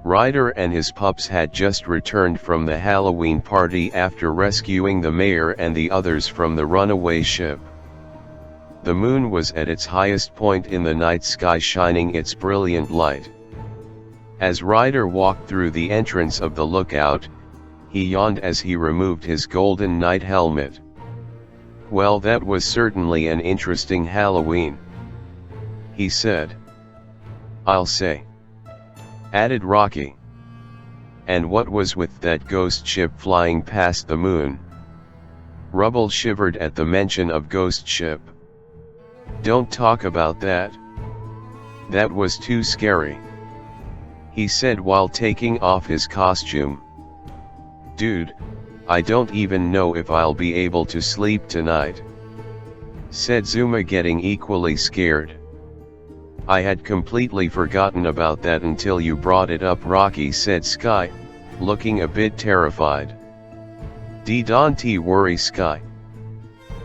Ryder and his pups had just returned from the Halloween party after rescuing the mayor and the others from the runaway ship. The moon was at its highest point in the night sky, shining its brilliant light. As Ryder walked through the entrance of the lookout, he yawned as he removed his golden night helmet. "Well, that was certainly an interesting Halloween," he said. "I'll say," added Rocky. "And what was with that ghost ship flying past the moon?" Rubble shivered at the mention of ghost ship. "Don't talk about that. That was too scary," he said while taking off his costume. "Dude, I don't even know if I'll be able to sleep tonight," said Zuma, getting equally scared. "I had completely forgotten about that until you brought it up," Rocky said Sky, looking a bit terrified. "Don't worry, Sky.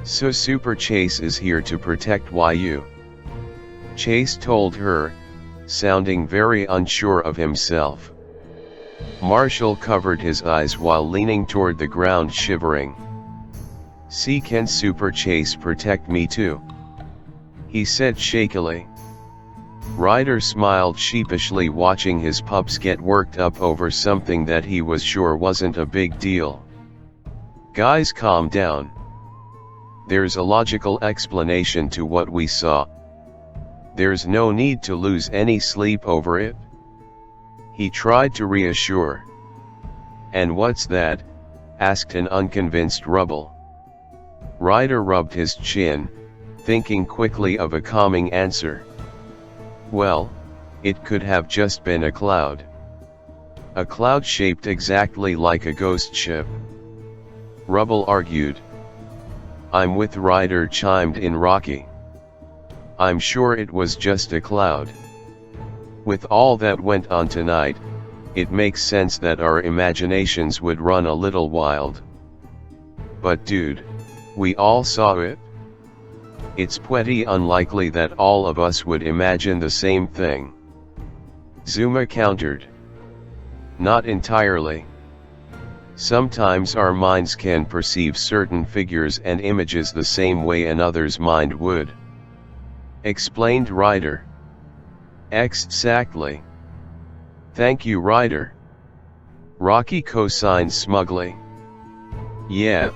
So Super Chase is here to protect you," Chase told her, sounding very unsure of himself. Marshall covered his eyes while leaning toward the ground, shivering. "See, can Super Chase protect me too?" he said shakily. Ryder smiled sheepishly, watching his pups get worked up over something that he was sure wasn't a big deal. "Guys, calm down. There's a logical explanation to what we saw. There's no need to lose any sleep over it," he tried to reassure. "And what's that?" asked an unconvinced Rubble. Ryder rubbed his chin, thinking quickly of a calming answer. "Well, it could have just been a cloud. A cloud shaped exactly like a ghost ship," Rubble argued. "I'm with Ryder," chimed in Rocky. "I'm sure it was just a cloud. With all that went on tonight, it makes sense that our imaginations would run a little wild." "But dude, we all saw it. It's pretty unlikely that all of us would imagine the same thing," Zuma countered. "Not entirely. Sometimes our minds can perceive certain figures and images the same way another's mind would," explained Ryder. "Exactly. Thank you, Ryder," Rocky co-signed smugly. "Yeah,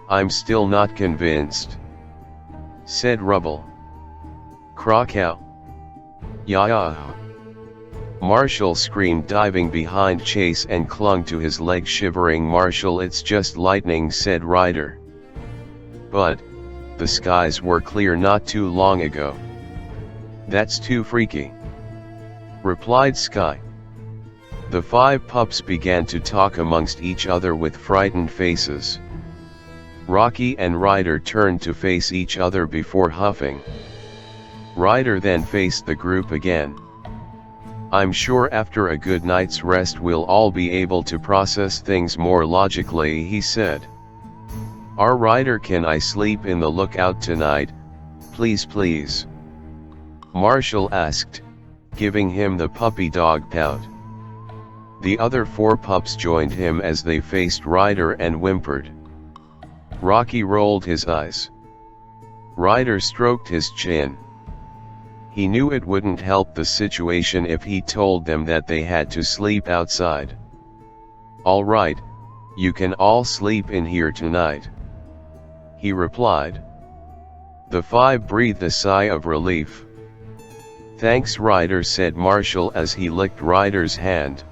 I'm still not convinced," said Rubble. "Krakow. Yeah." Marshall screamed, diving behind Chase and clung to his leg, shivering. "Marshall, it's just lightning," said Ryder. "But the skies were clear not too long ago." "That's too freaky," replied Sky. The five pups began to talk amongst each other with frightened faces. Rocky and Ryder turned to face each other before huffing. Ryder then faced the group again. "I'm sure after a good night's rest we'll all be able to process things more logically," he said. "Our Ryder, can I sleep in the lookout tonight, please?" Marshall asked, giving him the puppy dog pout. The other four pups joined him as they faced Ryder and whimpered. Rocky rolled his eyes. Ryder stroked his chin. He knew it wouldn't help the situation if he told them that they had to sleep outside. "All right, you can all sleep in here tonight," he replied. The five breathed a sigh of relief. "Thanks, Ryder," said Marshall as he licked Ryder's hand.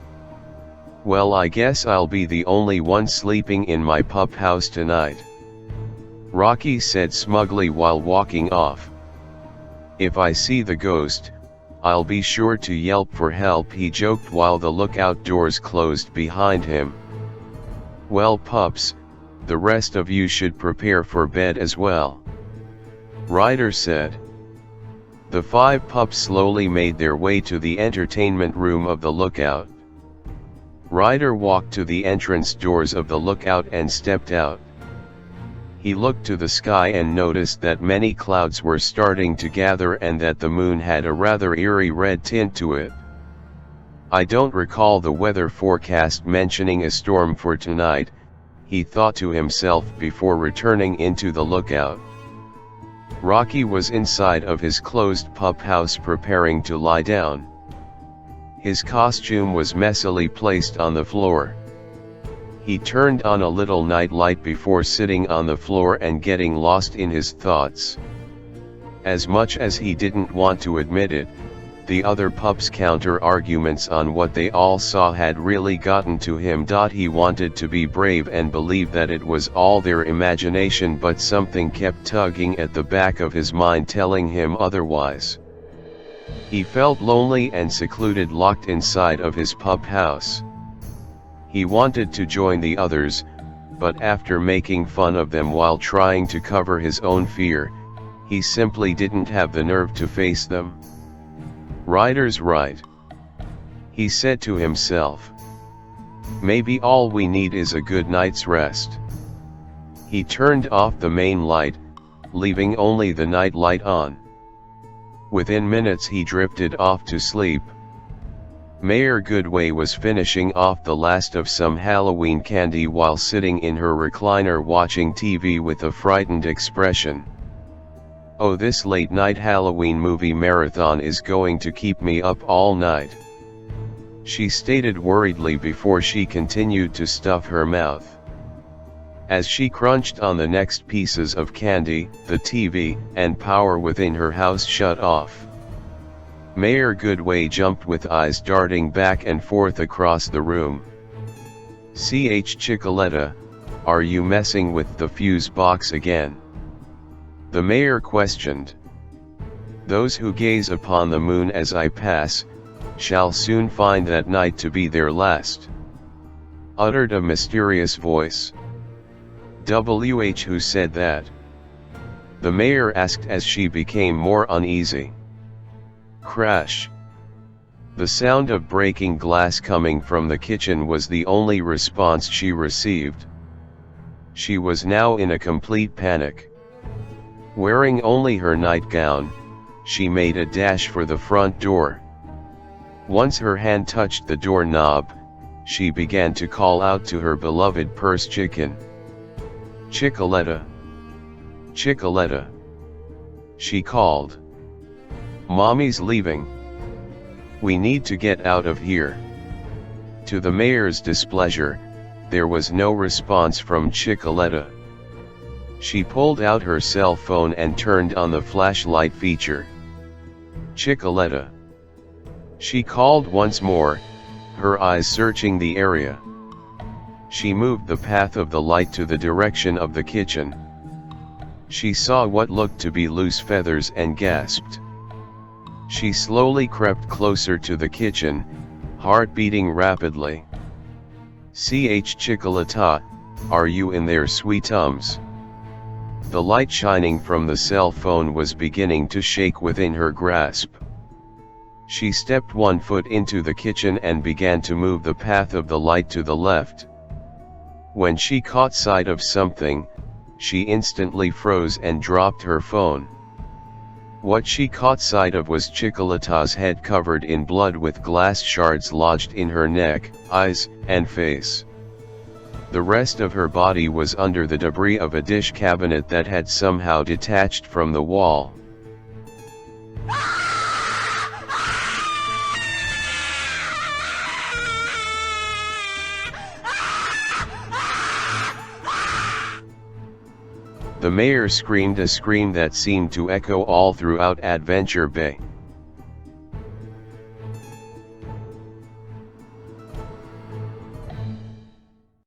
"Well, I guess I'll be the only one sleeping in my pup house tonight," Rocky said smugly while walking off. "If I see the ghost, I'll be sure to yelp for help," he joked while the lookout doors closed behind him. "Well, pups, the rest of you should prepare for bed as well," Ryder said. The five pups slowly made their way to the entertainment room of the lookout. Ryder walked to the entrance doors of the lookout and stepped out. He looked to the sky and noticed that many clouds were starting to gather and that the moon had a rather eerie red tint to it. I don't recall the weather forecast mentioning a storm for tonight, he thought to himself before returning into the lookout. Rocky was inside of his closed pup house preparing to lie down. His costume was messily placed on the floor. He turned on a little night light before sitting on the floor and getting lost in his thoughts. As much as he didn't want to admit it, the other pups' counter-arguments on what they all saw had really gotten to him. He wanted to be brave and believe that it was all their imagination, but something kept tugging at the back of his mind telling him otherwise. He felt lonely and secluded, locked inside of his pup house. He wanted to join the others, but after making fun of them while trying to cover his own fear, he simply didn't have the nerve to face them. Ryder's right, he said to himself. Maybe all we need is a good night's rest. He turned off the main light, leaving only the night light on. Within minutes he drifted off to sleep. Mayor Goodway was finishing off the last of some Halloween candy while sitting in her recliner watching TV with a frightened expression. Oh, this late-night Halloween movie marathon is going to keep me up all night, she stated worriedly before she continued to stuff her mouth. As she crunched on the next pieces of candy, the TV and power within her house shut off. Mayor Goodway jumped with eyes darting back and forth across the room. Chicoletta, are you messing with the fuse box again? The mayor questioned. Those who gaze upon the moon as I pass, shall soon find that night to be their last, uttered a mysterious voice. Who said that? The mayor asked as she became more uneasy. Crash. The sound of breaking glass coming from the kitchen was the only response she received. She was now in a complete panic. Wearing only her nightgown, she made a dash for the front door. Once her hand touched the doorknob, she began to call out to her beloved purse chicken. Chicoletta. Chicoletta. She called. Mommy's leaving. We need to get out of here. To the mayor's displeasure, there was no response from Chicoletta. She pulled out her cell phone and turned on the flashlight feature. Chicoletta. She called once more, her eyes searching the area. She moved the path of the light to the direction of the kitchen. She saw what looked to be loose feathers and gasped. She slowly crept closer to the kitchen, heart beating rapidly. Chicoletta, are you in there, sweetums? The light shining from the cell phone was beginning to shake within her grasp. She stepped one foot into the kitchen and began to move the path of the light to the left. When she caught sight of something, she instantly froze and dropped her phone. What she caught sight of was Chicoletta's head covered in blood with glass shards lodged in her neck, eyes, and face. The rest of her body was under the debris of a dish cabinet that had somehow detached from the wall. The mayor screamed a scream that seemed to echo all throughout Adventure Bay.